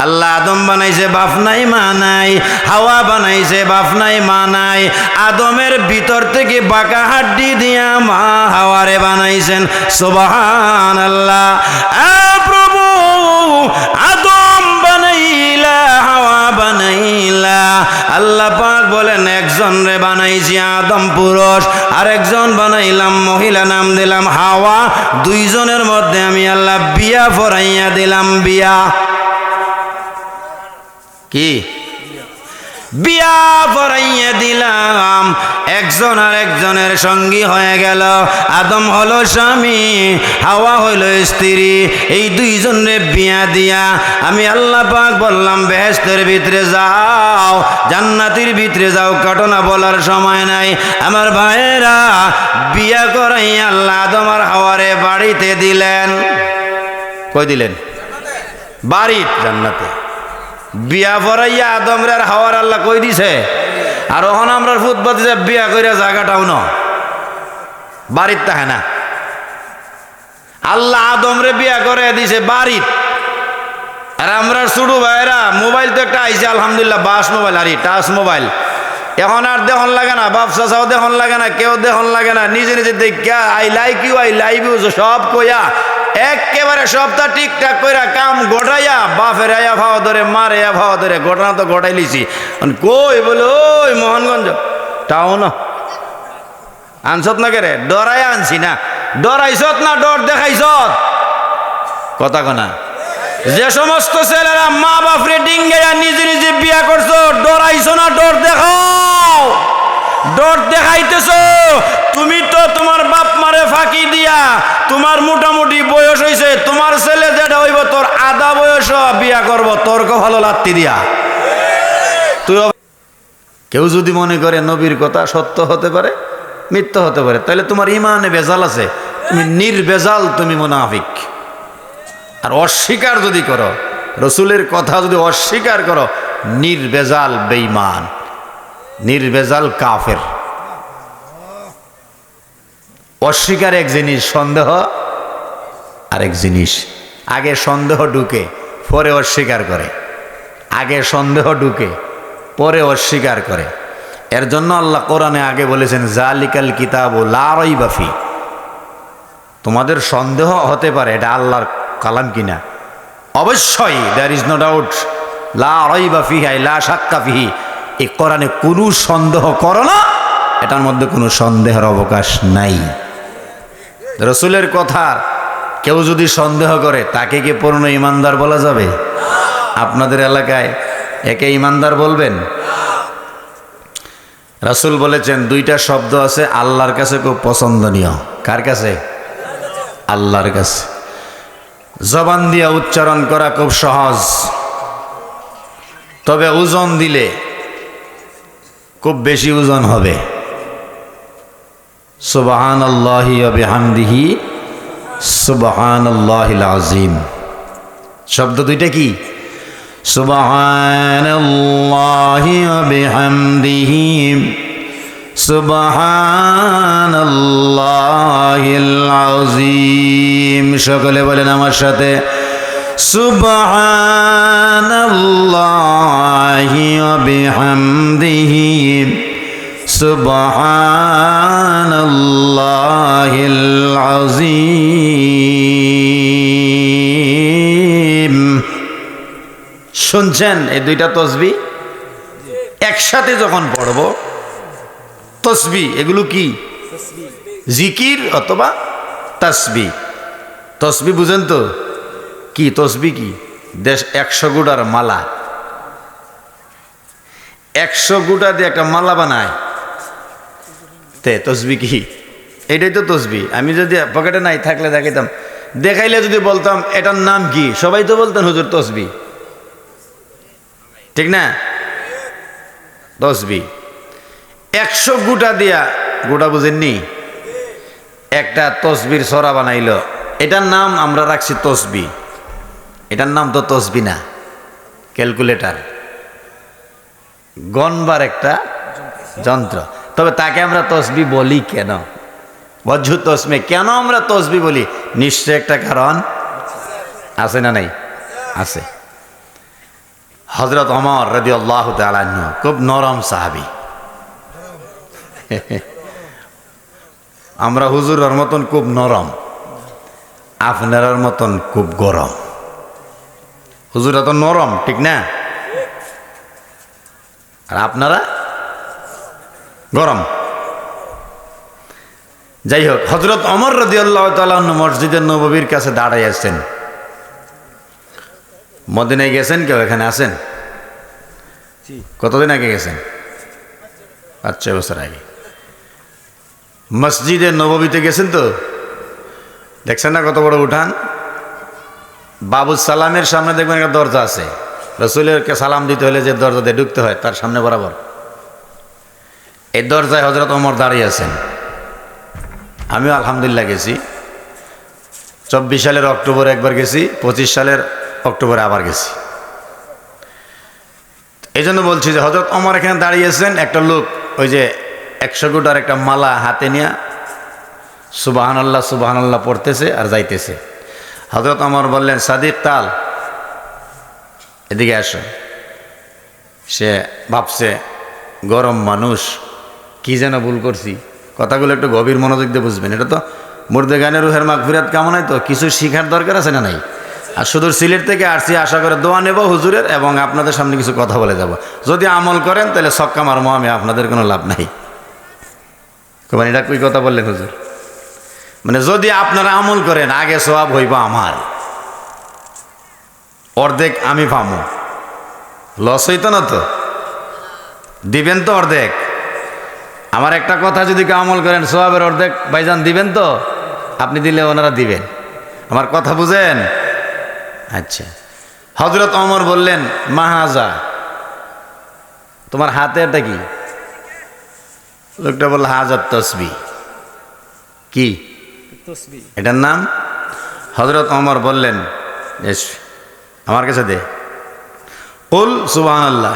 আল্লাহ আদম বানাইছে বাপ নাই মা নাই, হাওয়া বানাইছে বাপ নাই মা নাই। আদমের ভিতর থেকে বাঁকা হাড্ডি দিয়া মা হাওয়ারে বানাইছেন। সুবহানাল্লাহ। প্রভু আদম বানাইলা, হাওয়া বানাইলা, আল্লাহ পাক বলেন একজন রে বানাইছি আদম পুরুষ, আর একজন বানাইলাম মহিলা, নাম দিলাম হাওয়া। দুইজনের মধ্যে আমি আল্লাহ বিয়া পড়াইয়া দিলাম। বিয়া কি? বিয়া পড়াইয়া দিলাম। একজন আর একজনের সঙ্গী হয়ে গেল। আদম হলো স্বামী, হাওয়া হইল স্ত্রী। এই দুইজনের বিয়া দিয়া আমি আল্লাহ পাক বললাম বেহেশতের ভিতরে যাও, জান্নাতের ভিতরে যাও। ঘটনা বলার সময় নাই আমার ভাইয়েরা। বিয়া করাইয়া আল্লাহ আদম আর হাওয়ারে বাড়িতে দিলেন। কই দিলেন? বাড়ি, জান্নাতে। বিয়া পড়াইয়া আদম আর হাওয়ার আল্লাহ কই দিছে। আর ওখান আমরা ফুটপাতে যে বিয়া কইরা জায়গাটাও ন বাড়ির তাহে না। আল্লাহ আদম রে বিয়া করে দিছে বাড়ির। আর আমরা ছোট ভাইরা মোবাইল তো একটা আইছে আলহামদুলিল্লাহ, বাস মোবাইল আর টাচ মোবাইল। এখন আর দেখন লাগে না, বাপ চাচাও দেখন লাগে না, কেউ দেখন লাগে না। নিজে নিজে দেখা I like you, I love you সব কইয়া একেবারে সবটা ঠিকঠাক কইরা কাম গোটাইয়া বাপের আয়া ভাও ধরে, মারে আয়া ভাও ধরে। ঘটনা তো গোটাই লিছি। কই বলে ওই মোহনগঞ্জ টাউন আনছত না কেরে? ডরাই আনছি না। ডরাইছত না ডর দেখাইছত? কথা কনা। যে সমস্ত ছেলেরা মা বাপরে ডিঙ্গাইয়া নিজে নিজে বিয়া করছো, ডরাইছো না ডর দেখাও? ডর দেখাইতেছো তুমি তো তোমার বাপ মারে ফাঁকি দিয়া। তোমার মোটামুটি বয়স হয়েছে, তোমার ছেলে যেটা হইব তোর আধা বয়স বিয়া করব তর্ক ভালো লাত্তি দিয়া। তুই কেউ যদি মনে করে নবীর কথা সত্য হতে পারে মিথ্যা হতে পারে, তাহলে তোমার ইমানে বেজাল আছে, তুমি নির্বেজাল, তুমি মুনাফিক। আর অস্বীকার যদি করো, রসুলের কথা যদি অস্বীকার করো, নির্বেজাল বেঈমান, নির্বেজাল কাফের। অস্বীকার এক জিনিস, সন্দেহ আরেক জিনিস। আগে সন্দেহ ঢুকে পরে অস্বীকার করে, আগে সন্দেহ ঢুকে পরে অস্বীকার করে। এর জন্য আল্লাহ কোরআনে আগে বলেছেন জালিকাল কিতাবু লা রাইবা ফি। তোমাদের সন্দেহ হতে পারে এটা আল্লাহর কালাম কিনা, অবশ্যই দেয়ার ইজ নো ডাউট, লা রাইবা ফিহি লা শাক্কা ফিহি। এই কোরআনে কোনো সন্দেহ করো না, এটার মধ্যে কোনো সন্দেহের অবকাশ নাই। রসুলের কথা কেউ যদি সন্দেহ করে তাকে কি পূর্ণ ইমানদার বলা যাবে? আপনাদের এলাকায় একে ইমানদার বলবেন? রাসূল বলেছেন দুইটা শব্দ আছে আল্লাহর কাছে খুব পছন্দনীয়। কার কাছে? আল্লাহর কাছে। জবান দিয়া উচ্চারণ করা খুব সহজ, তবে ওজন দিলে খুব বেশি ওজন হবে। সুবহানাল্লাহি ওয়া বিহামদিহি সুবহানাল্লাহিল আযীম। শব্দ দুইটা কি? সুবহানাল্লাহি ওয়া বিহামদিহি সুবহানাল্লাহিল আযীম। সকলে বলেন আমার সাথে, সুবহানাল্লাহি ওয়া বিহামদিহি সুবহানাল্লাহিল আযীম। শুনছেন এই দুইটা তসবিহ একসাথে যখন পড়ব, তসবিহ এগুলো কি? জিকির অথবা তাসবিহ। তসবিহ বুঝেন তো কি? তসবিহ কি? 100 গুটার মালা, 100 গুটা দিয়ে একটা মালা বানায়, তে তসবিহ কি? এটাই তো তসবিহ। আমি যদি পকেটে নাই থাকলে দেখাইতাম, দেখাইলে যদি বলতাম এটার নাম কি, সবাই তো বলতেন হুজুর তসবিহ, ঠিক না? তসবিহ 100 গুটা দিয়া, গোটা বুঝেননি, একটা তসবির ছড়া বানাইল, এটার নাম আমরা রাখছি তসবিহ। এটার নাম তো তসবিহ না, ক্যালকুলেটর, গণবার একটা যন্ত্র। তবে তাকে আমরা তসবিহ বলি কেন? বজ্জু তসমে কেন আমরা তসবিহ বলি? নিশ্চয় একটা কারণ আছে না নাই? আছে। হযরত ওমর রাদিয়াল্লাহু তাআলা আনহু খুব নরম সাহাবী। আমরা হুজুরের মতন খুব নরম, আপনার মতন খুব গরম। হুজুর এত নরম, ঠিক না? আর আপনারা গরম। যাই হোক, হযরত ওমর রাদিয়াল্লাহু তাআলা আনহু মসজিদে নববীর কাছে দাঁড়াই আছেন। মদিনায় গেছেন কেউ? এখানে আছেন? কতদিন আগে গেছেন? 5-6 বছর আগে। মসজিদে নববীতে গেছেন তো? দেখছেন না কত বড় উঠান? বাবু সালামের সামনে দেখবেন একটা দরজা আছে। রাসূলেরকে সালাম দিতে হলে যে দরজা দিয়ে ঢুকতে হয় তার সামনে বরাবর এই দরজায় হযরত ওমর দাঁড়িয়ে আছেন। আমিও আলহামদুলিল্লাহ গেছি। 24 সালের অক্টোবরে একবার গেছি, 25 সালের অক্টোবরে আবার গেছি। এই জন্য বলছি যে হযরত ওমর এখানে দাঁড়িয়েছেন, একটা লোক ওই যে 100 গুটার একটা মালা হাতে নিয়ে সুবহানাল্লাহ সুবহানাল্লাহ পড়তেছে আর যাইতেছে। হযরত ওমর বললেন, সাদিক তাল, এদিকে আসো। সে ভাবছে গরম মানুষ, কি যেন ভুল করছি। কথাগুলো একটু গভীর মনোযোগ দিয়ে বুঝবেন। এটা তো মুর্দেগানের রুহের মাগফিরাত কামনায় তো কিছু শিখার দরকার আছে না নাই? আর সুদূর সিলেট থেকে আসছি, আশা করে দোয়া নেব হুজুরের এবং আপনাদের সামনে কিছু কথা বলে যাব। যদি আমল করেন তাহলে ছক্কা মারবো আমি, আপনাদের কোনো লাভ নাই। মানে এটা কই কথা বললেন হুজুর? মানে যদি আপনারা আমল করেন আগে সওয়াব হইব আমার, অর্ধেক আমি পামো, লস হইতো না তো? দিবেন তো অর্ধেক? আমার একটা কথা যদি কেউ আমল করেন সওয়াবের অর্ধেক ভাইজান দিবেন তো? আপনি দিলে ওনারা দিবেন। আমার কথা বুঝেন? আচ্ছা। হযরত ওমর বললেন, মাহাজা, তোমার হাতে এটা কি? লোকটা বলল, হাজার তসবিহ। কি এটার নাম? হযরত ওমর বললেন, আমার কাছে দে, কুল সুবহানাল্লাহ।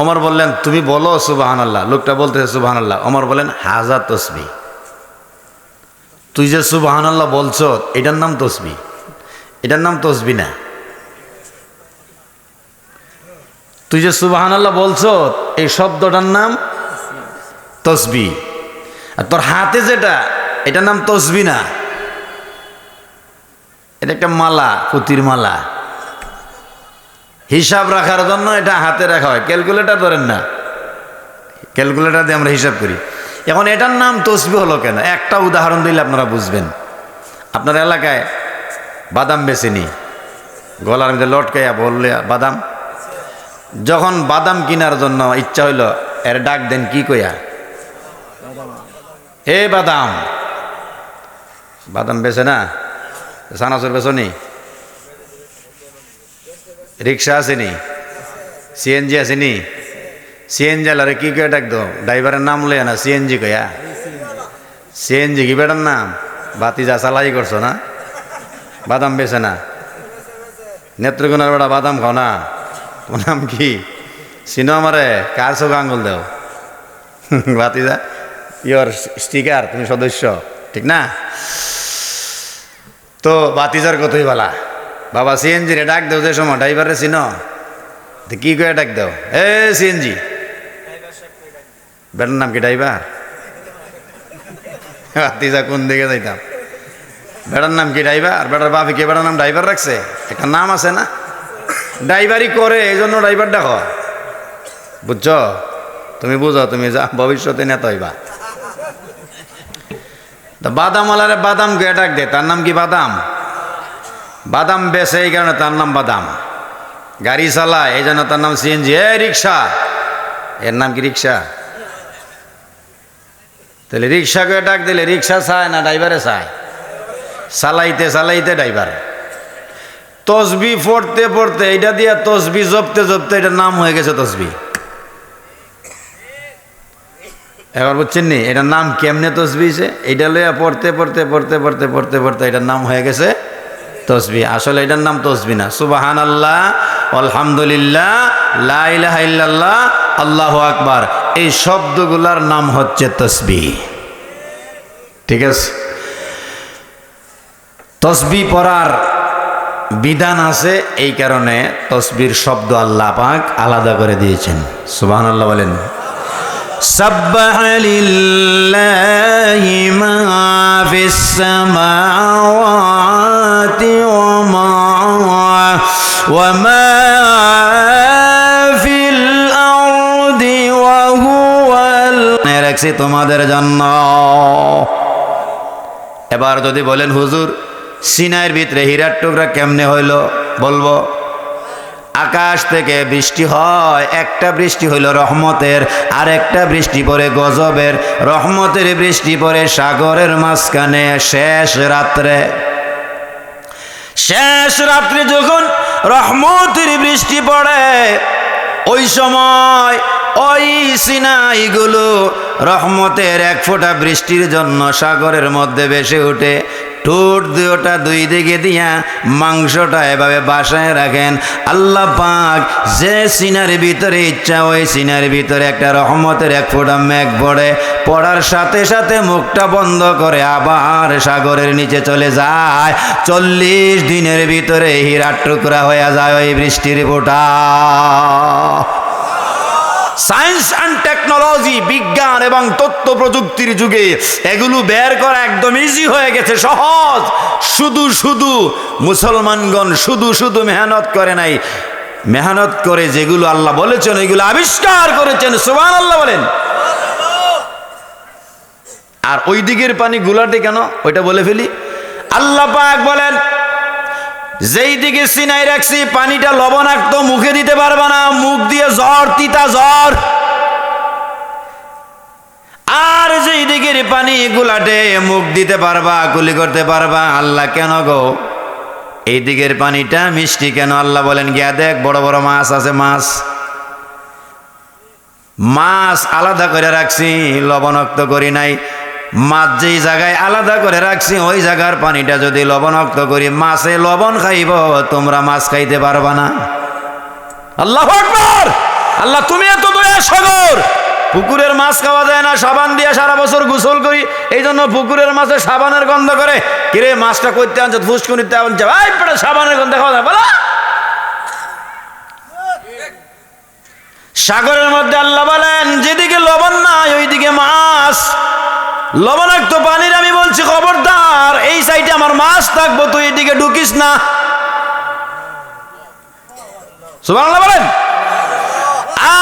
ওমর বললেন, তুমি বলো সুবহানাল্লাহ। লোকটা বলতেছে সুবহানাল্লাহ। ওমর বললেন, হাজার তসবিহ। তুই যে সুবহানাল্লাহ বলছো এটার নাম তসবিহ, এটার নাম তসবিহ না। তুই যে সুবহানাল্লাহ বলছো এই শব্দটার নাম তসবিহ। আর তোর হাতে যেটা, এটার নাম তসবিহ না, এটা একটা মালা, পুতির মালা। হিসাব রাখার জন্য এটা হাতে রাখা হয়। ক্যালকুলেটর ধরেন না, ক্যালকুলেটর দিয়ে আমরা হিসাব করি। এখন এটার নাম তসবিহ হলো কেন? একটা উদাহরণ দিলে আপনারা বুঝবেন। আপনার এলাকায় বাদাম বেচেনি, গলার মধ্যে লটকাইয়া বললে বাদাম, যখন বাদাম কেনার জন্য ইচ্ছা হইল এর ডাক দেন কি কইয়া? এ বাদাম। বাদাম বেচে না? সানাসুর বেচনি? রিক্সা আসেনি? সিএনজি আসেনি? সিএনজি আলারে কি কয়ে ডাক দো? ড্রাইভারের নাম লইয়া না, সিএনজি কয়া। সিএনজি কি বেটার নাম? বাতিজা চালাই করছো না? বাদাম বেচে না? নেত্রকোনার বেটা বাদাম খাও না? তোমার নাম কি? চিনো আমারে? কার চোখ আঙ্গুল দেও? বাতিজা ইয়র স্টিকার, তুমি সদস্য, ঠিক না? তো বাতিজার কতই বলা, বাবা সিএনজি রে ডাক দেও যে সময়, ড্রাইভারে চিনো? কি করে ডাক দেও? এ সিএনজি। বেটার নাম কি ড্রাইভার? বাতিজা কোন দিকে যাইতাম? বেটার নাম কি ড্রাইভার? বেটার বাপি কে বেটার নাম ড্রাইভার রাখছে? একটা নাম আছে না? ড্রাইভারই করে, এই জন্য ড্রাইভার ডাকো। বুঝছো? তুমি বুঝো, তুমি যা ভবিষ্যতে নেতা হইবা। বাদাম আলারে বাদাম কে ডাক দে, তার নাম কি বাদাম? বাদাম বেচে এই কারণে তার নাম বাদাম। গাড়ি চালায় এই জন্য তার নাম সিএনজি। এ রিক্সা, এর নাম কি রিক্সা? তাহলে রিক্সাকে ডাক দিলে রিক্সা চায় না ড্রাইভারে চায়? চালাইতে চালাইতে ড্রাইভার। তসবি পড়তে পড়তে এটা দিয়া তসবি জপতে জপতে এটার নাম হয়ে গেছে তসবি। এবার বুঝছেন নি এটার নাম কেমনে তসবি? এইটা লইয়া পড়তে পড়তে পড়তে পড়তে পড়তে পড়তে এটার নাম হয়ে গেছে তসবি। আসলে এটার নাম তসবি না। সুবহানাল্লাহ, আলহামদুলিল্লাহ, লা ইলাহা ইল্লাল্লাহ, আল্লাহু আকবার, এই শব্দগুলার নাম হচ্ছে তসবি। ঠিক আছে? তসবি পড়ার বিধান আছে, এই কারণে তসবির শব্দ আল্লাহ পাক আলাদা করে দিয়েছেন। সুবহানাল্লাহ বলেন। সাব্বাহা লিল্লাহি মা ফিস সামাওয়াতি ওয়া মা ফিল আরদি ওয়া হুয়াল রাখছি তোমাদের জন্য। এবার যদি বলেন হুজুর সিনাইয়ের ভিতরে হীরার টুকরা কেমনে হইল, বলবো আকাশ থেকে বৃষ্টি হয়, একটা বৃষ্টি হইল রহমতের, আর একটা বৃষ্টি পড়ে গজবের। রহমতের বৃষ্টি পড়ে সাগরের মাঝখানে শেষ রাত্রে যখন রহমতের বৃষ্টি পড়ে, ওই সময় ওই সিনাইগুলো রহমতের এক ফোঁটা বৃষ্টির জন্য সাগরের মধ্যে ভেসে ওঠে। ঠোঁট দুটা দুই দিকে দিয়া মাংসটা এভাবে বাসায় রাখেন। আল্লাহ পাক যে সিনার ভিতরে ইচ্ছা ওই সিনার ভিতরে একটা রহমতের এক ফোঁটা মেঘ পড়ে, পড়ার সাথে সাথে মুখটা বন্ধ করে আবার সাগরের নিচে চলে যায়। 40 দিনের ভিতরে হীরার টুকরা হয়ে যায় ওই বৃষ্টির ফোঁটা। সায়েন্স অ্যান্ড টেকনোলজি, বিজ্ঞান এবং তথ্য প্রযুক্তির যুগে এগুলো বের করা একদম ইজি হয়ে গেছে, সহজ। শুধু মুসলমানগণ শুধু মেহনত করে নাই, মেহনত করে যেগুলো আল্লাহ বলেছেন ওইগুলো আবিষ্কার করেছেন। সুবহানাল্লাহ বলেন। আর ওই দিকের পানি গুলাটে কেন, ওইটা বলে ফেলি। আল্লাহ পাক বলেন যেই দিকে সিনাই রাখছি পানিটা লবণাক্ত, মুখে দিতে পারবা না, মুখ দিয়ে জ্বর, তিতা জ্বর। আর যেই দিকের পানি গুলাটে মুখ দিতে পারবা, কুলি করতে পারবা। আল্লাহ কেন গো এই দিকের পানিটা মিষ্টি কেন? আল্লাহ বলেন গিয়া দেখ, বড় বড় মাছ আছে, মাছ আলাদা করে রাখছি, লবণাক্ত করি নাই। মাছ যেই জায়গায় আলাদা করে রাখছি ওই জায়গার পানিটা যদি লবণাক্ত করি, মাছে লবণ খাইব, তোমরা মাছ খাইতে পারবা না। আল্লাহু আকবার। আল্লাহ তুমি এত দয়া সাগর। পুকুরের মাছ খাওয়া যায় না, সাবান দিয়ে সারা বছর গোসল করি, এই জন্য পুকুরের মাছে সাবানের গন্ধ করে। কিরে মাছটা করতে আনছো, ফুসকুনিতে আনছো, ভাই পেটে সাবানের গন্ধ খাওয়া যায় বলা। সাগরের মধ্যে আল্লাহ বলেন যেদিকে লবণ নাই ওইদিকে মাছ। লবণাক্ত পানির আমি বলছি খবরদার, এই সাইডে আমার মাছ থাকবো, তুই এদিকে ঢুকিস না। সুবহানাল্লাহ বলেন।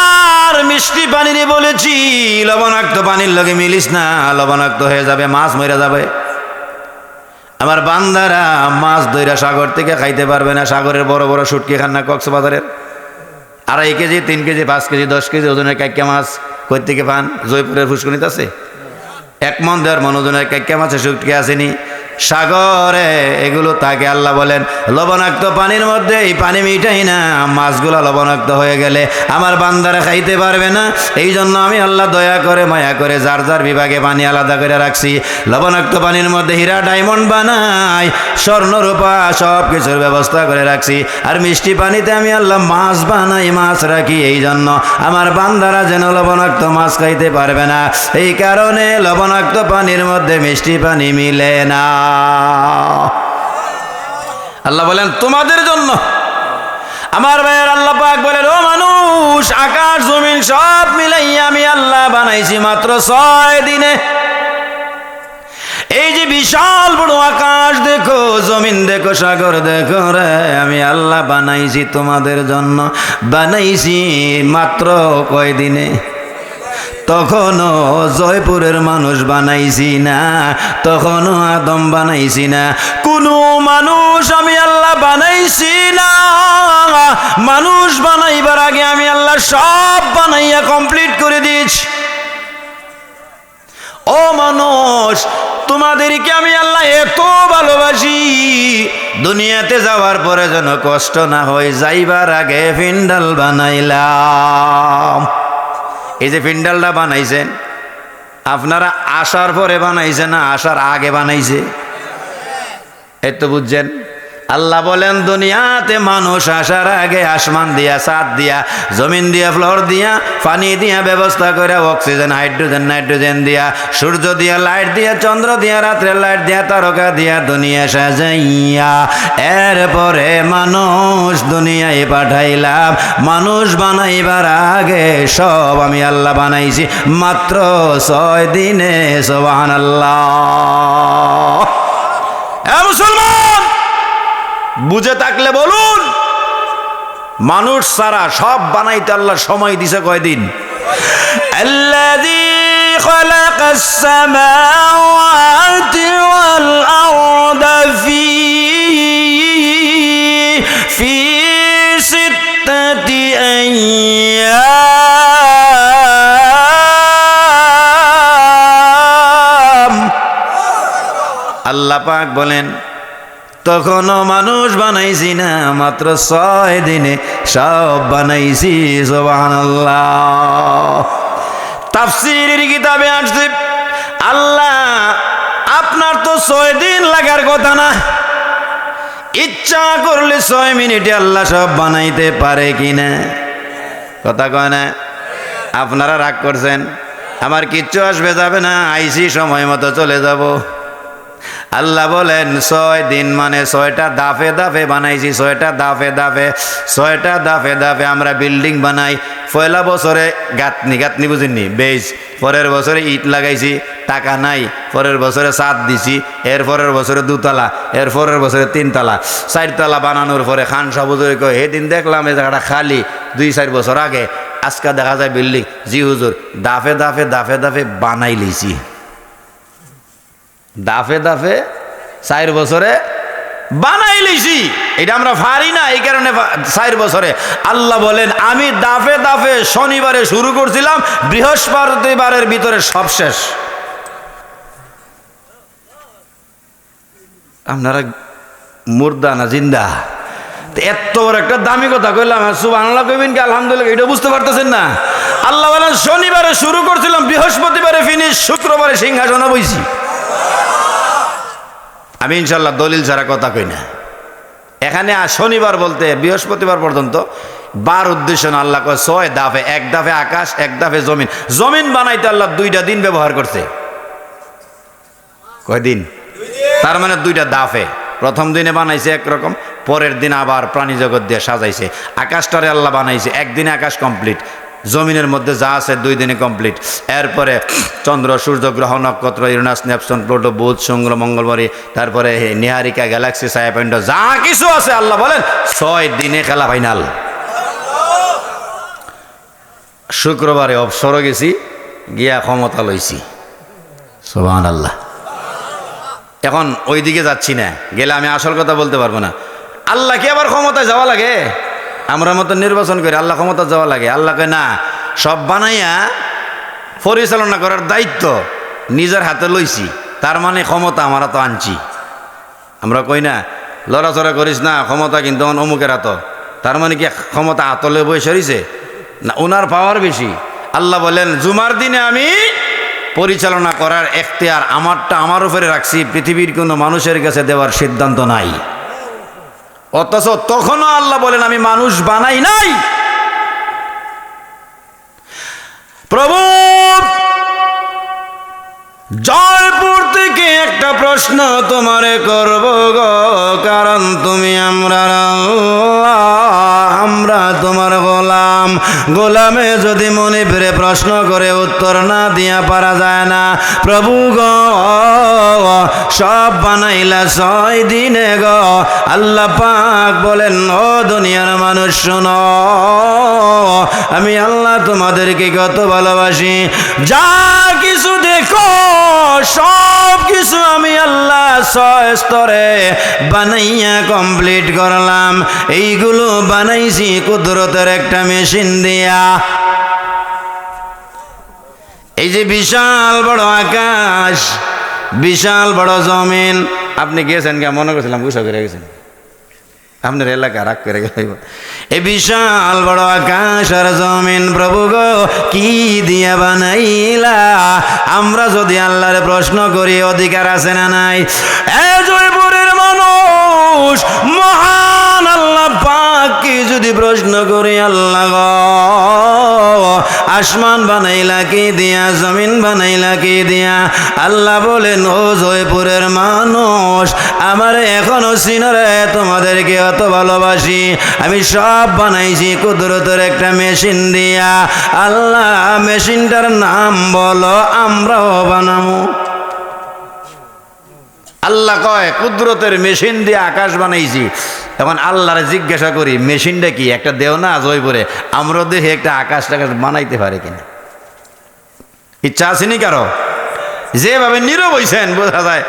আর মিষ্টি পানির বলেছি লবণাক্ত পানির লগে মিলিস না, লবণাক্ত হয়ে যাবে, মাছ মরে যাবে। আমার বান্দারা মাছ ধইরা সাগর থেকে খাইতে পারবে না। সাগরের বড় বড় শুটকি খান না, কক্সবাজারের 2.5 কেজি 3 কেজি 5 কেজি 10 কেজি ওজনের কাইক্কা মাছ কই থেকে পান? জয়পুরের ফুসকুনিতে আছে। 1 মন 1.5 মন ওজনের কাইক্কা মাছের শুটকি আসেনি সাগরে, এগুলো তাকে আল্লাহ বলেন লবণাক্ত পানির মধ্যে এই পানি মিটাই না, মাছগুলো লবণাক্ত হয়ে গেলে আমার বান্দারা খাইতে পারবে না। এই জন্য আমি আল্লাহ দয়া করে মায়া করে যার যার বিভাগে পানি আলাদা করে রাখছি। লবণাক্ত পানির মধ্যে হীরা ডায়মন্ড বানাই, স্বর্ণ রূপা সব কিছুর ব্যবস্থা করে রাখছি। আর মিষ্টি পানিতে আমি আল্লাহ মাছ বানাই, মাছ রাখি, এই জন্য আমার বান্দারা যেন লবণাক্ত মাছ খাইতে পারবে না। এই কারণে লবণাক্ত পানির মধ্যে মিষ্টি পানি মিলে না। আল্লাহ বলেন তোমাদের জন্য। আমার ভাইয়ের আল্লাহ পাক বলেন ও মানুষ, আকাশ জমিন সব মিলাইয়া আমি আল্লাহ বানাইছি মাত্র 6 দিনে। এই যে বিশাল বড় আকাশ দেখো, জমিন দেখো, সাগর দেখো রে, আমি আল্লাহ বানাইছি তোমাদের জন্য। বানাইছি মাত্র কয় দিনে? তখনও জয়পুরের মানুষ বানাইছি না, তখনও আদম বানাইছি না, কোনো মানুষ আমি আল্লাহ বানাইছি না। মানুষ বানাইবার আগে আমি আল্লাহ সব বানাইয়া কমপ্লিট করে দিয়েছি। ও মানুষ, তোমাদেরকে আমি আল্লাহ এত ভালোবাসি, দুনিয়াতে যাওয়ার পরে যেন কষ্ট না হয়, যাইবার আগে পিন্ডাল বানাইলাম। এই যে পিন্ডালটা বানাইছেন আপনারা আসার পরে বানাইছে না আসার আগে বানাইছে? এই তো বুঝছেন। আল্লাহ বলেন দুনিয়াতে মানুষ আসার আগে আসমান দিয়া, ছাদ দিয়া, জমিন দিয়া, ফ্লোর দিয়া, পানি দিয়া ব্যবস্থা করে, অক্সিজেন, হাইড্রোজেন, নাইট্রোজেন দিয়া, সূর্য দিয়া, লাইট দিয়া, চন্দ্র দিয়া, রাত্রের লাইট দিয়া, তারকা দিয়া দুনিয়া সাজাইয়া এরপরে মানুষ দুনিয়ায় পাঠাইলাম। মানুষ বানাইবার আগে সব আমি আল্লাহ বানাইছি মাত্র 6 দিনে। সুবহানাল্লাহ। মুসলমান বুঝে থাকলে বলুন, মানুষ সারা সব বানাইতে আল্লাহ সময় দিছে কয়দিন? আল্লাযী খালাকাস সামাওয়াতি ওয়াল আরদা ফি সিত্তাতি আইয়াম। আল্লাহ পাক বলেন তখনও মানুষ বানাইছি না, মাত্র 6 দিনে সব বানাইছি। সুবহানাল্লাহ। তাফসীরের কিতাবে আসছে আল্লাহ আপনার তো 6 দিন লাগার কথা না, ইচ্ছা করলে 6 মিনিটে আল্লাহ সব বানাইতে পারে কিনা? কথা কয় না? আপনারা রাগ করছেন, আমার কিচ্ছু আসবে যাবে না, আইসি সময় মতো চলে যাব। আল্লাহ বলেন 6 দিন মানে 6টা দাফে দাফে বানাইছি, 6টা দাফে দাফে, 6টা দাফে দাফে আমরা বিল্ডিং বানাই। পয়লা বছরে গাঁথনি বুঝিনি, বেজ, পরের বছরে ইট লাগাইছি, টাকা নাই, পরের বছরে ছাদ দিছি, এর পরের বছরে 2 তলা, এর পরের বছরে 3 তলা, 4 তলা বানানোর পরে খান সাহুজুর কয় সেদিন দেখলাম এই জায়গাটা খালি 2-4 বছর আগে, আজকে দেখা যায় বিল্ডিং। জি হুজুর, দাফে দাফে দাফে দাফে বানাই লিছি, দাফে দাফে 4 বছরে বানাই লিছি। এটা আমরা পারি না, এই কারণে 4 বছরে। আল্লাহ বলেন আমি দাফে দাফে শনিবারে শুরু করছিলাম, বৃহস্পতিবারের ভিতরে সব শেষ। আপনারা মুর্দা না জিন্দা? এত বড় একটা দামি কথা কইলাম, সুবহানাল্লাহ কইবেন কি আলহামদুলিল্লাহ? এটা বুঝতে পারতেছেন না? আল্লাহ বলেন শনিবারে শুরু করছিলাম, বৃহস্পতিবারে ফিনিশ, শুক্রবারে সিংহাসনে বইছি। আমি ইনশাল্লাহ দলিল ছাড়া কথা কই না। এখানে শনিবার বলতে বৃহস্পতিবার পর্যন্ত বার উদ্দেশ্য না। আল্লাহ কয় 6 দাফে, 1 দাফে আকাশ, 1 দাফে জমিন। জমিন বানাইতে আল্লাহ 2টা দিন ব্যবহার করছে। কয় দিন? তার মানে 2টা দাফে। প্রথম দিনে বানাইছে একরকম, পরের দিন আবার প্রাণী জগৎ দিয়ে সাজাইছে। আকাশটারে আল্লাহ বানাইছে, একদিনে আকাশ কমপ্লিট। জমিনের মধ্যে যা আছে 2 দিনে কমপ্লিট। এরপরে চন্দ্র, সূর্য, গ্রহ, নক্ষত্র, ইউরেনাস, নেপচুন, প্লুটো, বুধ, শুক্র, মঙ্গলবারে, তারপরে নিহারিকা, গ্যালাক্সি, ছায়াপণ্ড, যা কিছু আছে আল্লাহ বলেন 6 দিনে খেলা ফাইনাল। শুক্রবারে অবসর গেছি, গিয়া ক্ষমতা লইছি। সুবহানাল্লাহ। এখন ওই দিকে যাচ্ছি না, গেলে আমি আসল কথা বলতে পারবো না। আল্লাহ কি আবার ক্ষমতায় যাওয়া লাগে? আমরা মতো নির্বাচন করে আল্লাহ ক্ষমতা যাওয়া লাগে? আল্লাহকে না, সব বানাইয়া পরিচালনা করার দায়িত্ব নিজের হাতে লইছি, তার মানে ক্ষমতা আমরা তো আনছি। আমরা কই না লড়াচড়া করিস না, ক্ষমতা কিন্তু অমুকের হাত, তার মানে কি ক্ষমতা আতলে বসে সরিছে না? ওনার পাওয়ার বেশি। আল্লাহ বলেন জুমার দিনে আমি পরিচালনা করার এখতিয়ার আমারটা আমার উপরে রাখছি, পৃথিবীর কোনো মানুষের কাছে দেওয়ার সিদ্ধান্ত নাই। অথচ তখনও আল্লাহ বলেন আমি মানুষ বানাই নাই। প্রভু জয়পুর থেকে একটা প্রশ্ন তোমারে করব গো, কারণ তুমি আমরা তোমার গোলাম। গোলামে যদি মনে ফিরে প্রশ্ন করে উত্তর না দিয়া পারা যায় না। প্রভু গো সব বানাইলা 6 দিনে গো। আল্লাহ পাক বলেন ও দুনিয়ার মানুষ শোনো, আমি আল্লাহ তোমাদেরকে কত ভালোবাসি। যা কিছু দেখো সব কিছু আমি আল্লাহ 6 স্তরে বানাইয়া কমপ্লিট করলাম। এইগুলো বানাইছি কুদরতের একটা মেশিন দিয়া। এই যে বিশাল বড় আকাশ, বিশাল বড় জমিন, আপনি গেছেন কে? মনে করছিলাম গুছা করে গেছেন, আপনার এলাকা রাগ করে গেল। এই বিশাল বড় আকাশ আর জমিন প্রভু গো কি দিয়া বানাইলা? আমরা যদি আল্লাহর প্রশ্ন করি অধিকার আছে না নাই? জয়পুরের মানুষ যদি প্রশ্ন করি আল্লাহ গো, আসমান বানাইলা কি দিয়া, জমিন বানাইলা কি দিয়া? আল্লাহ বলেন, ও জয়পুরের মানুষ, আমার এখনো চিনরে, তোমাদেরকে অত ভালোবাসি, আমি সব বানাইছি কুদরতের একটা মেশিন দিয়া। আল্লাহ মেশিনটার নাম বলো, আমরাও বানাবো। আল্লাহ কয় কুদরতের মেশিন দিয়ে আকাশ বানাইছি। এখন আল্লাহরে জিজ্ঞাসা করি, মেশিনটা কি? একটা দেও না জয়পুরে, আমরাও দেখি একটা আকাশ টাকাশ বানাইতে পারে কিনা। ইচ্ছা আসেনি কারো? যেভাবে নীরব হইছেন বোঝা যায়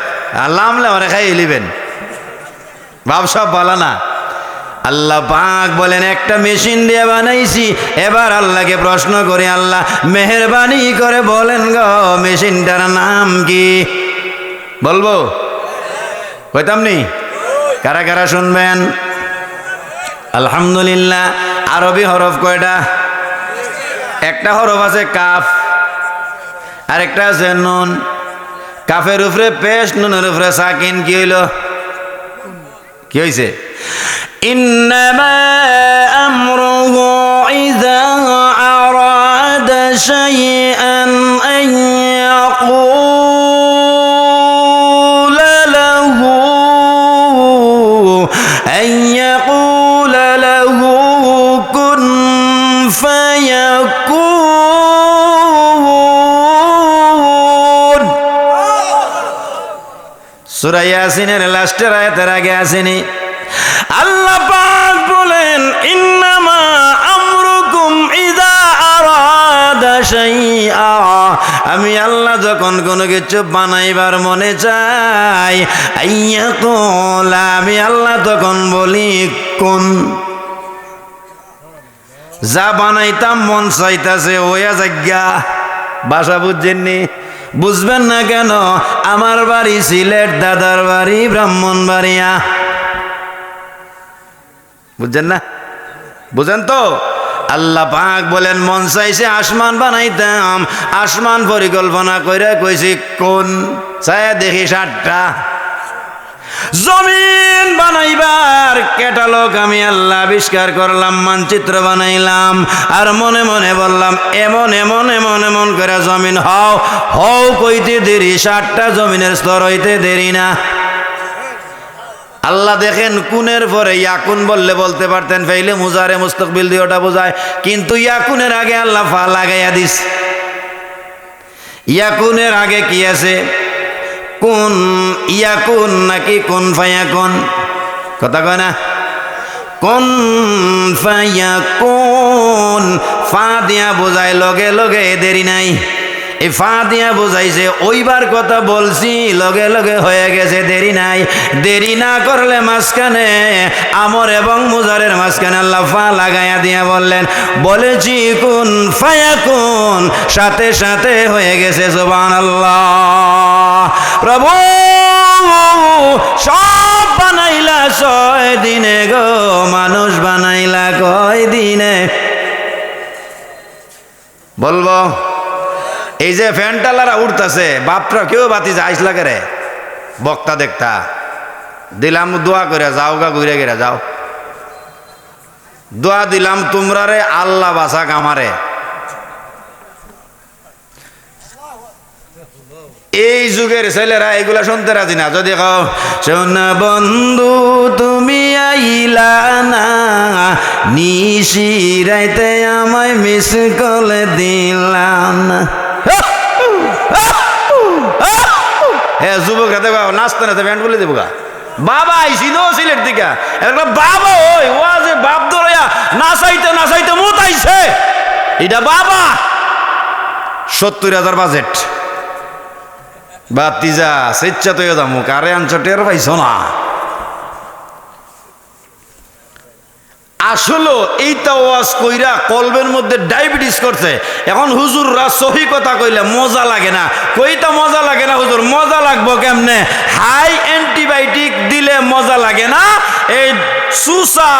লামলে মানে খাই এলিবেন, ভাব সব বলা না। আল্লাহ পাক বলেন একটা মেশিন দিয়ে বানাইছি। এবার আল্লাহকে প্রশ্ন করি, আল্লাহ মেহেরবানি করে বলেন গো, মেশিনটার নাম কি? বলবো? কইতাম নি? কারা কারা শুনবেন? আলহামদুলিল্লাহ। আরবি হরফ কয়টা? একটা হরফ আছে কাফ, আরেকটা আছে নুন। কাফের উপরে পেশ, নুনের উপরে সাকিন। কি হইল? কি হইছে? ইন্নামা আমরুহু ইযা আরাদা শাইআন আন ইয়াকুলা লাহু কুন ফায়াকুন। সূরা ইয়াসিনের লাস্টের আয়াতের আগে আসেনি? আল্লাহ পাক বলেন, ইন্নামা আমরুকুম ইযা আরাদা শাইআ, আমি আল্লাহ যখন কোনো কিছু বানাইবার মনে চাই, আইয়াকুলা, আমি আল্লাহ তখন বলি কোন। যা বানাইতাম মন চাইতাছে ওয়া জায়গা। ভাষা বুঝছেননি? বুঝবেন না কেন? আমার বাড়ি সিলেট, দাদার বাড়ি ব্রাহ্মণবাড়িয়া। বুঝছেন না? বুঝেন তো? আল্লাহ পাক বলেন, মন চাইছে আসমান বানাইতাম, আসমান পরিকল্পনা করে কইছি কোন, চাই দেখি 7টা। জমিন বানাইবার ক্যাটালগ আমি আল্লাহ আবিষ্কার করলাম, মানচিত্র বানাইলাম, আর মনে মনে বললাম এমন এমন এমন এমন করে জমিন হও হও কইতে দেরি, 7টা জমিনের স্তর হইতে দেরি না। আল্লাহ দেখেন কুনের পরে ইয়াকুন বললে বলতে পারতেন, ফাইলে মুজারে মুস্তাকবিল দিয়ে ওটা বোঝায়, কিন্তু ইয়াকুনের আগে আল্লাহ ফা লাগাইয়া দিস। ইয়াকুনের আগে কি আছে? কোন ইয়াকুন নাকি কোন ফায়াকুন? কথা কয় না? কোন ফায়াকুন, ফা দিয়া বোঝায় লগে লগে, দেরি নাই। এই ফা দিয়া বোঝাইছে ওইবার কথা বলছি, লগে লগে হয়ে গেছে, দেরি নাই। দেরি না করলে মাঝখানে আমর এবং মুজারের মাঝখানে আল্লাহ ফা লাগাইয়া দিয়া বললেন, বলেছি কোন ফায়াকুন, সাথে সাথে হয়ে গেছে। সুবহানাল্লাহ। প্রভু সব বানাইলা 6 দিনে গো, মানুষ বানাইলা কয় দিনে? বলবো? এই যে ফ্যানটালারা উঠতেছে, বাপরা কেউ বাতি যাইস লাগে রে, বক্তা দেখতা দিলাম, দোয়া করে যাও গা, ঘুরে গেরা যাও, দোয়া দিলাম তোমরা রে, আল্লাহ বাসাক আমারে। এই যুগের ছেলেরা এগুলা শুনতে রাজি না। যদি কও সোনা বন্ধু তুমি আইলা না, নিশি রাইতে আমায় মিস কল দিলাম না। হ্যাঁ যুবকরা দেখো নাচতে নাচতে ব্যান্ড বলে দেবো গা, বাবা আইছিল সিলেট দিকা, বাবা ওই ওয়াজে বাপ ধরাইয়া নাচাইতে নাচাইতে মুত আইছে, এটা বাবা। 70,000 বাজেট, বাতিজা স্বেচ্ছা তো যাবো, কারে আনছ টের পাইছ না। আসলে এইটা ওয়াজ কইরা কলবের মধ্যে ডায়াবেটিস করছে। এখন হুজুররা সহি কথা কইলে মজা লাগে না। কইতা মজা লাগে না হুজুর, মজা লাগবো কেমনে? হাই অ্যান্টিবায়োটিক দিলে মজা লাগে না। এই সুসা,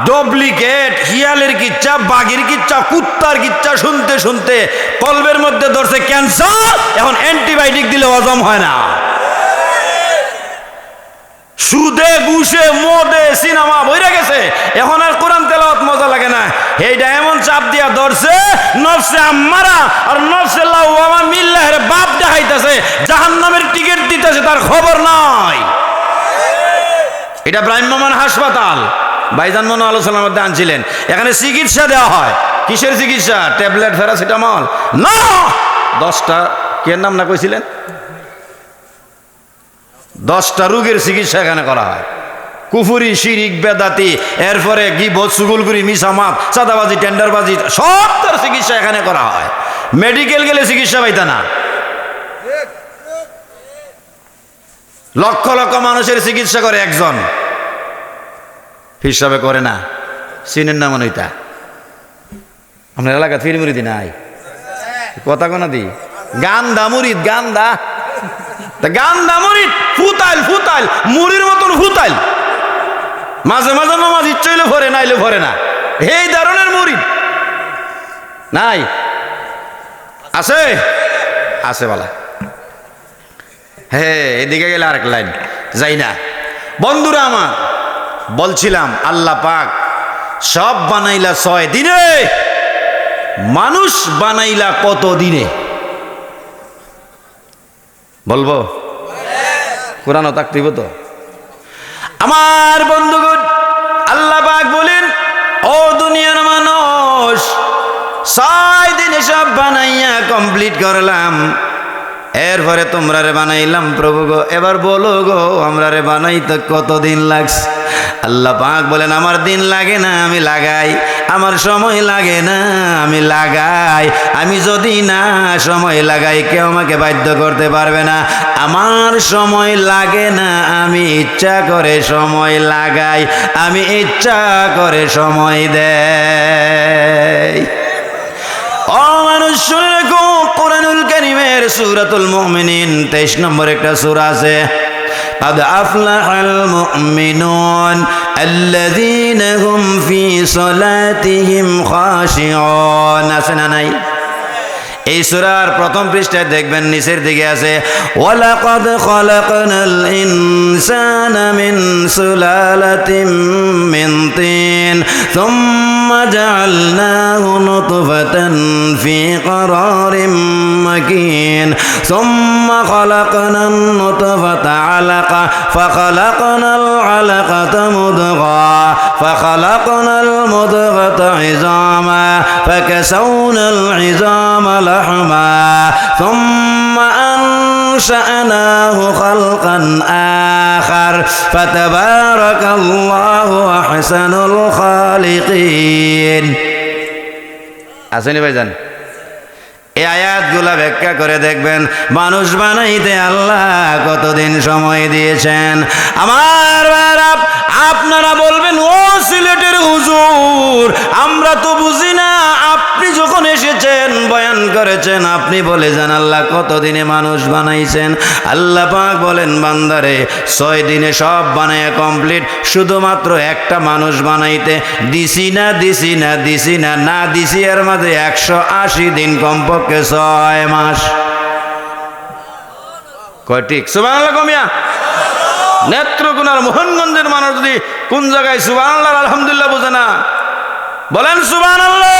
ডুপ্লিকেট, হিয়ালের কিচ্ছা, বাঘের কিচ্ছা, কুত্তার কিচ্ছা শুনতে শুনতে কলবের মধ্যে ধরছে ক্যান্সার। এখন অ্যান্টিবায়োটিক দিলে হজম হয় না। সুদে ঘুষে মদে সিনেমা বইরা গেছে, এখন আর কোরআন তেলাওয়াত মজা লাগে না। এইটা এমন চাপ দিয়া ধরছে, নফসে আম্মারা আর নফসে লাওয়ামা মিল্লা হেরে বাপ দেখাইতেছে, জাহান্নামের টিকিট দিতেছে, তার খবর নাই। এটা ভ্রাম্যমাণ হাসপাতাল, ভাইজান মনে আলোচনার মধ্যে আনছিলেন। এখানে চিকিৎসা দেওয়া হয়। কিসের চিকিৎসা? ট্যাবলেট, প্যারাসিটামল না, 10টা কে নাম না কইছিলেন, 10টা রোগের চিকিৎসা এখানে করা হয়। কুফুরি, শিরিক, বেদাতি, এরপরে গিবত, চুগলখুরি, মিসামাত, চাঁদাবাজি, টেন্ডারবাজি, সব তার চিকিৎসা এখানে করা হয়। মেডিকেল গেলে চিকিৎসা পাইতা না। লক্ষ লক্ষ মানুষের চিকিৎসা করে একজন, হিসাবে করে না। চিনেন না মনে হইতা? আপনার এলাকা ফিরমুরিদি নাই? কথা কোনা দি গান্দা মুরিদ, গান্দা গান্দা মুরিদ, ফুতাইল ফুতাইল, মুড়ির মতন ফুতাইল। মাঝে মাঝে নামাজ ইচ্ছে হইলে ভরে, নাইলে ভরে না। এই ধরনের মুরিদ নাই? আছে? আছে বলা। হ্যাঁ, এদিকে গেলে আরেক লাইন যাই না। বন্ধুরা আমার, বলছিলাম আল্লাহ পাক সব বানাইলা 6 দিনে, মানুষ বানাইলা কত দিনে? বলবো? কোরআনও তাকতিব তো। আমার বন্ধুগণ, আল্লাহ পাক বলেন, ও দুনিয়ার মানুষ, 6 দিনে সব বানাইয়া কমপ্লিট করলাম, এরপরে তোমরা রে বানাইলাম প্রভু গো, এবার বলো গো আমরা রে বানাইতে কতদিন লাগছে? আল্লাহ পাক বলেন, আমার দিন লাগে না, আমি লাগাই। আমার সময় লাগে না, আমি লাগাই। আমি যদি না সময় লাগাই, কেউ আমাকে বাধ্য করতে পারবে না। আমার সময় লাগে না, আমি ইচ্ছা করে সময় লাগাই, আমি ইচ্ছা করে সময় দেই। ও মানুষ শুনে রেখো, কোরআনুল কারীমের সূরাতুল মুমিনিন 23 নম্বর একটা সূরা আছে। قد أفلح المؤمنون الذين هم في صلاتهم خاشعون। আছে না নাই? এই সূরার প্রথম পৃষ্ঠায় দেখবেন নিচের দিকে আছে, ওয়ালাকাদ খালাকনাল ইনসানা মিন সুলালাতিন মিন তিন সুম্মা জাআলনাহু নুতফাতান ফি ক্বারারিম মাকিন সুম্মা খালাকনান নুতফাতা আলাকা ফাখালাকনাল আলাকাতা মুদগা ফাখালাকনাল মুদগাতা ইযামা ফাকাসাওনাল ইযামা لحما ثم أنشأناه خلقا آخر فتبارك الله أحسن الخالقين। আসেনি ভাইজান? এই আয়াতগুলা ব্যাখ্যা করে দেখবেন, মানুষ বানাইতে আল্লাহ কতদিন সময় দিয়েছেন। আমার ভাইরা, আপনারা বলবেন, ও সিলেটের হুজুর, আমরা তো বুঝি না, আপনি যখন এসেছেন বয়ান করেছেন, আপনি বলে যান আল্লাহ কতদিনে মানুষ বানাইছেন। আল্লাহ পাক বলেন, বান্দারে 6 দিনে সব বানায় কমপ্লিট, শুধুমাত্র একটা মানুষ বানাইতে দিছি না, দিছি না, দিছি না, না দিছি এর মাঝে 180 দিন, কমপক্ষে 6 মাস। কয় ঠিক? সুবহানাল্লাহ কমিয়া? নেত্রকোনার মোহনগঞ্জের মানুষ যদি কোন জায়গায় সুবহানাল্লাহ আলহামদুলিল্লাহ বোঝে না, বলেন সুবহানাল্লাহ।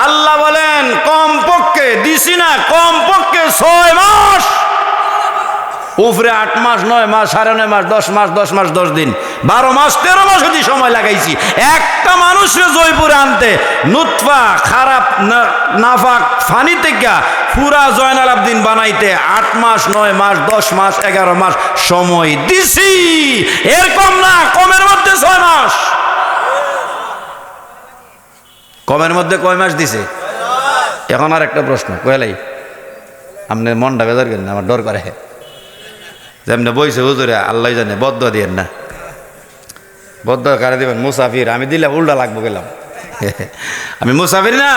আল্লাহ বলেন, কমপক্ষে দিছি না, কমপক্ষে 6 মাস, উপরে 8 মাস, 9 মাস, 9.5 মাস, 10 মাস, 10 মাস 10 দিন, 12 মাস, 13 মাস অবধি সময় লাগাইছি একটা মানুষকে জয়পুরে আনতে। নুতফা খারাপ নাফাক ফানি থেকে পুরা জয়নাল আবদিন বানাইতে 8 মাস, 9 মাস, 10 মাস, 11 মাস সময় দিছি। এর কম না, কমের মধ্যে 6 মাস। কমের মধ্যে কয় মাস দিছে? এখন আর একটা প্রশ্ন কয়লাই, আপনি মনটা বেজার করেন না, আমার ডর করে। যেমনি বইছে হুজুরে, আল্লাহ জানে, বদ্ধ দিয়েন না। বদ্ধ কারে দিবেন? মুসাফির। আমি দিলে উল্টা লাগবো গেলাম, আমি মুসাফির না।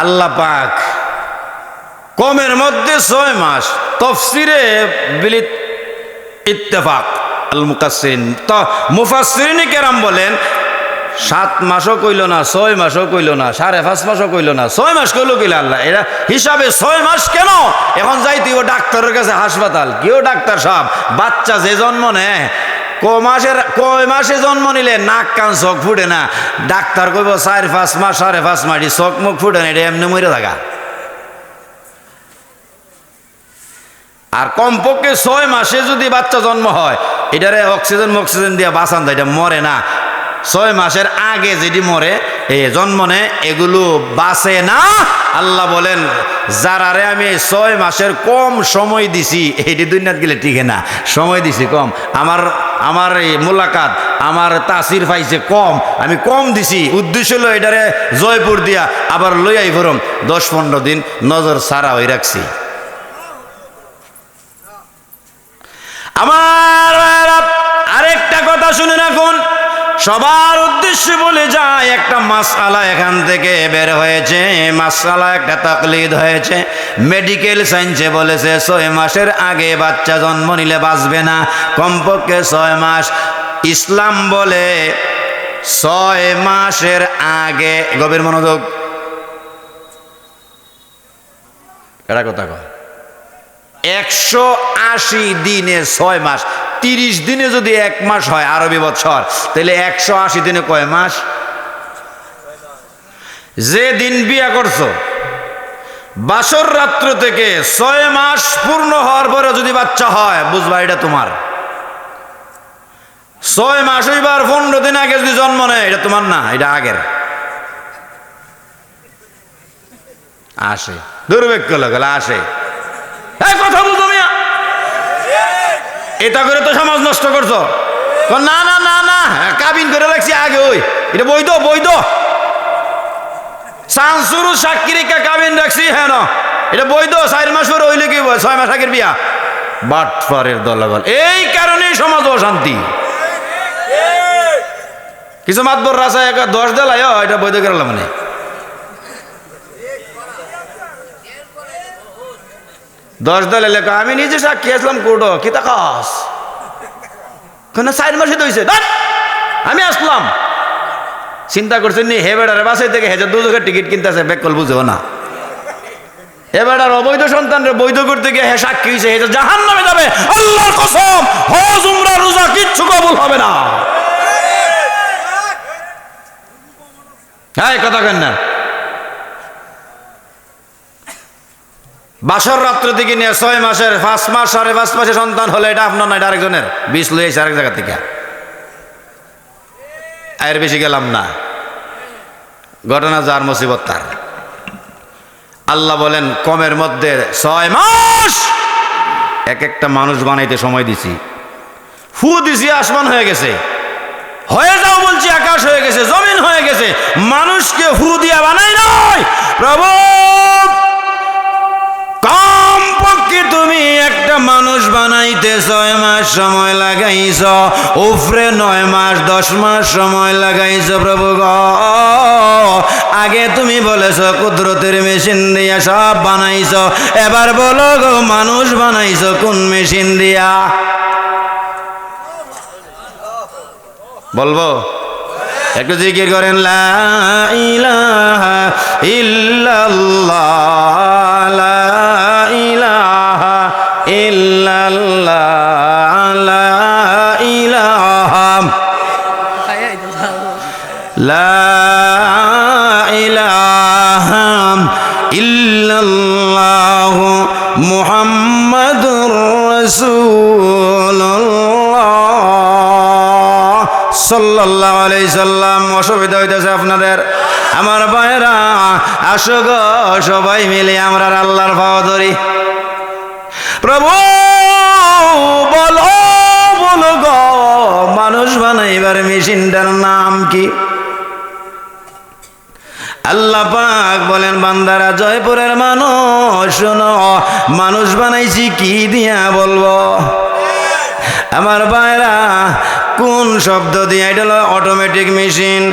আল্লাহ পাক কমের মধ্যে 6 মাস। তফসিরে বিল ইত্তেফাক আল মুকাসসিরিন, তো মুফাসসিরিন কেরাম বলেন 7 মাসও কইল না, 6 মাসও কইল না, 5.5 মাসও কইল না, 6 মাস কইল কিলা আল্লাহ। এরা হিসাবে 6 মাস কেন? এখন যাইতে ও ডাক্তারের কাছে হাসপাতাল, কেউ ডাক্তার সাহেব বাচ্চা যে জন্ম নেয় কয় মাসে জন্ম নিলে নাক কান চোখ ফুটে না, ডাক্তার কইব 4-5 মাস 5.5 মাস চোখ মুখ ফুটে না, এটা এমনি মরে থাকা। আর কমপক্ষে 6 মাসে যদি বাচ্চা জন্ম হয়, এটারে অক্সিজেন দিয়ে বাঁচান দেয়, এটা মরে না। 6 মাসের আগে যেটি মরে জন্ম নেয় এগুলো বাঁচে না। আল্লাহ বলেন যারারে আমি 6 মাসের কম সময় দিছি, এটি দুনিয়াত গেলে টিকে না, সময় দিছি কম। আমার এই মোলাকাত, আমার তাসির পাইছে কম, আমি কম দিছি। উদ্দেশ্য হলো এটারে জয়পুর দিয়া আবার লইয়াই ভরম 10-15 দিন নজর সারা হয়ে রাখছি। আমার আরেকটা কথা শুনে রাখুন, সবার উদ্দেশ্যে বলে যায়, একটা মাসআলা এখান থেকে বের হয়েছে, মাসআলা একটা তাকলিদ হয়েছে। মেডিকেল সায়েন্সে বলেছে 6 মাসের আগে বাচ্চা জন্ম নিলে বাঁচবে না, কমপক্ষে 6 মাস। ইসলাম বলে 6 মাসের আগে, গভীর মনোযোগ, এটা কথা কয় 180 দিনে 6 মাস, 30 দিনে যদি 1 মাস হয় আরবি বছর, তাহলে 180 দিনে কয় মাস? যে দিন বিয়া করছো বাসর রাত্র থেকে 6 মাস পূর্ণ হওয়ার পরে যদি বাচ্চা হয়, বুঝবা এটা তোমার। 6 মাস হইবার 15 দিন আগে যদি জন্ম নেয়, এটা তোমার না, এটা আগের। আসে দুর্ভাগ্য লাগলে আসে, কথা বুঝো মিয়া, এটা করে তো সমাজ নষ্ট করছো। না না না না, কাবিন করে রাখছি আগে, ওই এটা বৈধ বৈধ সানসুরু সাক্ষীরিকা কাবিন রাখছি, হ্যাঁ না এটা বৈধ। 4 মাস পরে হইলে কি 6 মাস আগের বিয়া, বাটপারের দলাবল। এই কারণেই সমাজ অশান্তি। কিছু মাতবর রাসা 10 দেলায় এটা বৈধ করে মানে 10 দলে লেখা। আমি নিজে সাক্ষী আসলাম কোর্ট, কি তাকাস 4 মাসে দইছে, আমি আসলাম। চিন্তা করছেন নি হে বেড়ারে বাসাই থেকে হেজার 2 টিকিট কিনতেছে, বেকল বুঝেও না। হে বেড়ার অবৈধ সন্তানরে বৈধ করতে গিয়ে হে সাক্ষী হয়েছে, হেজার জাহান্নামে যাবে। আল্লাহর কসম, হজ উমরা রোজা কিচ্ছু কবুল হবে না। হ্যাঁ কথা কেন না, বাসর রাত্র থেকে নিয়ে 6 মাসের 5 মাস 5.5 মাসে সন্তান হলে এটা আপনার না, এটা আরেকজনের। 20 লইছে আরেক জায়গা থেকে, এর বেশি গেলাম না। ঘটনা যার মুসিবত তার। আল্লাহ বলেন কমের মধ্যে 6 মাস এক একটা মানুষ বানাইতে সময় দিছি। ফু দিছি, আসমান হয়ে গেছে, হয়ে যাও বলছি, আকাশ হয়ে গেছে, জমিন হয়ে গেছে। মানুষকে ফু দিয়া বানাই নয় প্রভু। কমপক্ষে তুমি একটা মানুষ বানাইতে 6 মাস সময় লাগাইছ, উপরে 9 মাস 10 মাস সময় লাগাইছ প্রভু গো। আগে তুমি বলেছ কুদরতের মেশিন দিয়া সব বানাইছ, এবার বলো গো মানুষ বানাইছ কোন মেশিন দিয়া? বলবো একটু জিকির করেন, লা ইলাহা ইল্লাল্লাহ, লা ইলাহা ইল্লাল্লাহ, লা ইলাহা, লা ইলাহা ইল্লাল্লাহ মুহাম্মাদুর রাসূলুল্লাহ সাল্লাল্লাহু আলাইহি সাল্লাম। অসুবিধা হইতেছে আপনাদের? আমার ভাইরা আসো গো, সবাই মিলে আমরা আল্লাহর পাওয়া ধরি। প্রভু বলো বলো গো, মানুষ বানাইবার মেশিনটার নাম কি? আল্লাহ পাক বলেন বান্দারা জয়পুরের মানুষ শোনো, মানুষ বানাইছি কি দিয়া বলবো? আমার ভাইরা কোন শব্দ দিয়ে? এটা হলো অটোমেটিক মেশিন।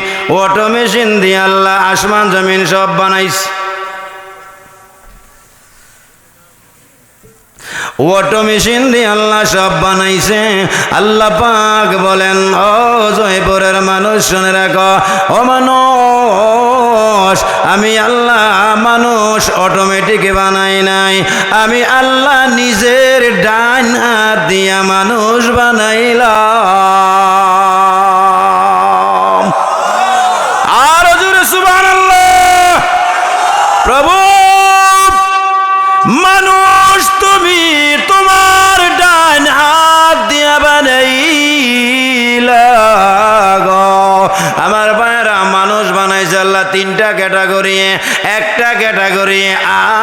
অটো মেশিন দিয়ে আল্লাহ আসমান জমিন সব বানাইছে। অটো মেশিন দিয়ে আল্লাহ সব বানাইছে। আল্লাহ পাক বলেন, ও জয়পুরের মানুষ শুনে রাখো, ও মানুষ, আমি আল্লাহ মানুষ অটোমেটিক বানাই নাই, আমি আল্লাহ নিজের ডান হাত দিয়া মানুষ বানাইলাম। আর জোরে সুবহানাল্লাহ। প্রভু, মানুষ তুমি তোমার ডান হাত দিয়া বানাইলা গো। আমার ভাইরা, মানুষ বানাইছে আল্লাহ তিনটা ক্যাটাগরি। একটা ক্যাটাগরি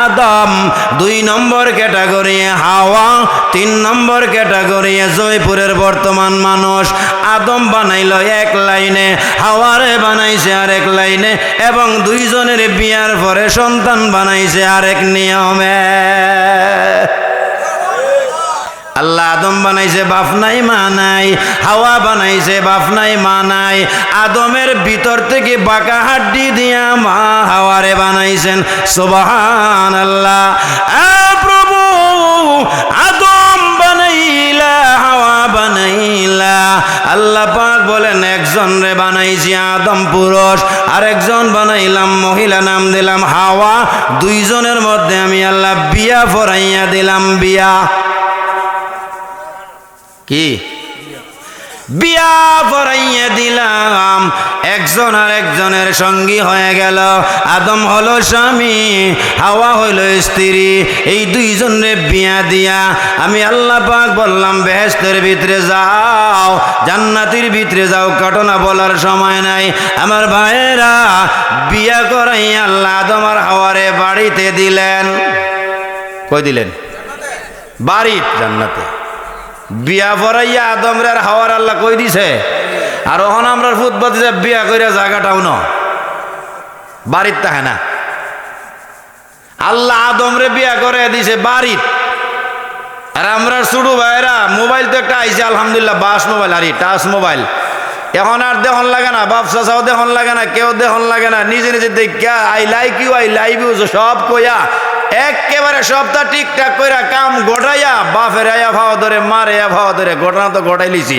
আদম, 2 নম্বর ক্যাটাগরি হাওয়া, 3 নম্বর ক্যাটাগরি জয়পুরের বর্তমান মানুষ। আদম বানাইল এক লাইনে, হাওয়ারে বানাইছে আরেক লাইনে, এবং 2 জনের বিয়ার পরে সন্তান বানাইছে আরেক নিয়মে। আল্লাহ আদম বানাইছে বাপ নাই মা নাই, হাওয়া বানাইছে বাপ নাই মা নাই। আদমের ভিতর থেকে বাঁকা হাড্ডি দিয়া মা হাওয়ারে বানাইছেন। সুবহানাল্লাহ। প্রভু, আদম বানাইলা, হাওয়া বানাইলা, আল্লাহ পাক বলেন একজন রে বানাইছি আদম পুরুষ, আরেকজন বানাইলাম মহিলা, নাম দিলাম হাওয়া। 2 জনের মধ্যে আমি আল্লাহ বিয়া পড়াইয়া দিলাম। বিয়া কি? বিয়া পড়াইয়া দিলাম। একজন আর একজনের সঙ্গী হয়ে গেল। আদম হলো স্বামী, হাওয়া হইল স্ত্রী। এই 2 জনের বিয়া দিয়া আমি আল্লাহ পাক বললাম বেহেশতের ভিতরে যাও, জান্নাতের ভিতরে যাও। ঘটনা বলার সময় নাই। আমার ভাইয়েরা, বিয়া করাইয়া আল্লাহ আদম আর হাওয়ারে বাড়িতে দিলেন। কই দিলেন? বাড়ি, জান্নাতে। বিয়া পড়াইয়া আদমরে আর হাওয়ার আল্লাহ কই দিছে। আর ওখানে আমরা ফুটপাতে যে বিয়া কইরা জায়গাটাও ন বাড়ির তাহে না। আল্লাহ আদমরে বিয়া করে দিছে বাড়ির। আর আমরা ছোট ভাইরা, মোবাইল তো একটা আইছে আলহামদুলিল্লাহ, বাস মোবাইল, আর টাচ মোবাইল। এখন আর দেখন লাগে না, বাপ চাচাও দেখন লাগে না, কেউ দেখন লাগে না। নিজে নিজে দেখা I like you, I love you সব কইয়া একেবারে সপ্তাহ ঠিকঠাক কইরা কাম গোটাইয়া বাপের আয়া ভাও ধরে, মার আয়া ভাও ধরে। ঘটনা তো গোটাই লিছি।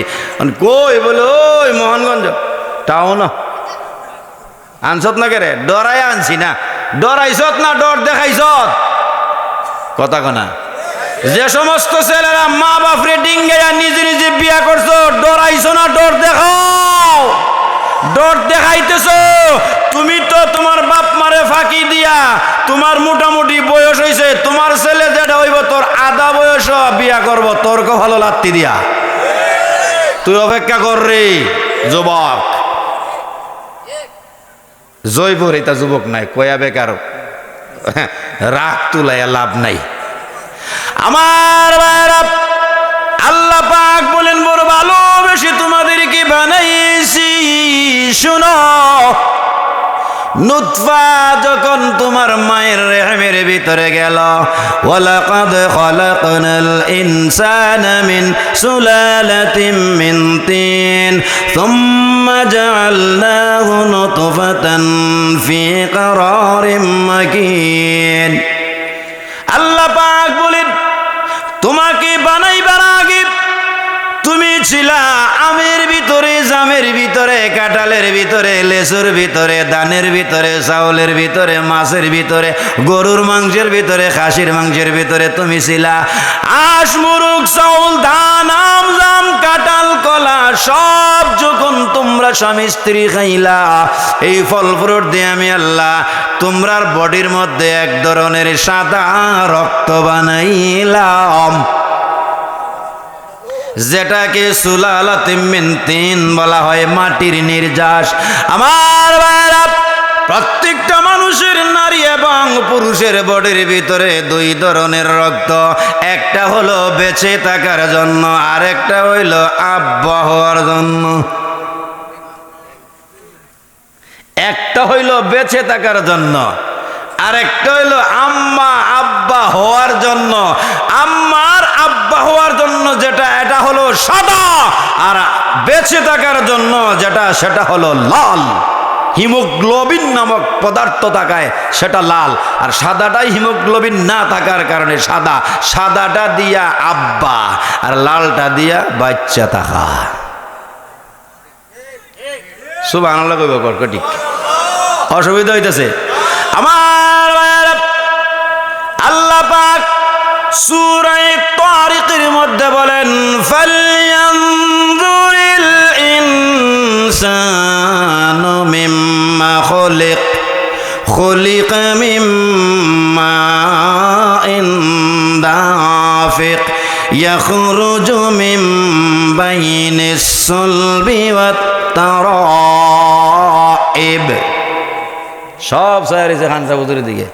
কই বলে, ওই মোহনগঞ্জ টাউন আনছত না কেরে? ডরাই আনছি না। ডরাইছত না ডর দেখাইছত? কথা কনা। যে সমস্ত ছেলেরা মা বাপরে ডিঙ্গাইয়া নিজে নিজে বিয়া করছো, ডরাইছো না ডর দেখাও? ডর দেখাইতেছ তুমি তো তোমার বাপ মারে ফাঁকি দিয়া। তোমার মোটামুটি বয়স হয়েছে, তোমার ছেলে যেটা হইব তোর আধা বয়স বিয়া করব, তোর কো ভালো লাত্তি দিয়া। তুই অপেক্ষা কর রে যুবক। জয়পুর এটা যুবক নাই, কয়া বেকার রাগ তুলাইয়া লাভ নাই। আমার ভাইরা, আল্লাহ পাক বলেন বড় ভালোবেসে তোমাদেরকে বানাইছি। শুনো, নুতফা যখন তোমার মায়ের রেহমের ভিতরে গেল, ওয়ালাকাদ খালাকনাল ইনসানা মিন সুলালাতিন মিন তিন সুম্মা জাআলনাহু নুতফাতান ফি ক্বারারিম মাকিন। আল্লাহ পাক বলেন, তোমাকে বানাইবার আগে তুমি ছিলা আমের ভিতরে, জামের ভিতরে, কাঁঠালের ভিতরে, লেসুর ভিতরে, ধানের ভিতরে, চাউলের ভিতরে, মাছের ভিতরে, গরুর মাংসের ভিতরে, খাসির মাংসের ভিতরে তুমি ছিলা। আঁশ, মুরগ, চাউল, ধান, আম, জাম, কাঁঠাল, কলা সব যখন তোমরা স্বামী স্ত্রী খাইলা, এই ফল ফ্রুট দিয়ে আমি আল্লাহ তোমরার বডির মধ্যে এক ধরনের সাদা রক্ত বানাইলাম, যেটাকে সুলালাতিন মিন তিন বলা হয়, মাটির নির্যাস। আমার ভাইরা, প্রত্যেকটা মানুষের, নারী এবং পুরুষের বডির ভিতরে 2 ধরনের রক্ত। একটা হলো বেঁচে থাকার জন্য, আরেকটা হইল আব্বা হওয়ার জন্য। একটা হইল বেঁচে থাকার জন্য, আরেকটা হইল আম্মা আব্বা হওয়ার জন্য। আম্মার আব্বা হওয়ার জন্য যেটা, এটা হলো সাদা, আর বেঁচে থাকার জন্য যেটা, সেটা হলো লাল। হিমোগ্লোবিন নামক পদার্থ থাকায় সেটা লাল, আর সাদাটাই হিমোগ্লোবিন না থাকার কারণে সাদা। সাদাটা দিয়া আব্বা আর লালটা দিয়া বাচ্চা থাকা। সুবহানাল্লাহ কইব কর্কটি, অসুবিধা হইতেছে আমার ভাইয়েরা। আল্লাহ পাক সূরা তারিকের মধ্যে বলেন, ফালয়ানজুরিল ইনসানু মিম্মা খুলিকা মিম্মা দাফিক ইয়াখরুজু মিন বাইনিস সুলবি ওয়াত তারাইব। সব সায়ারিছে খানসা বুজুরের দিকে।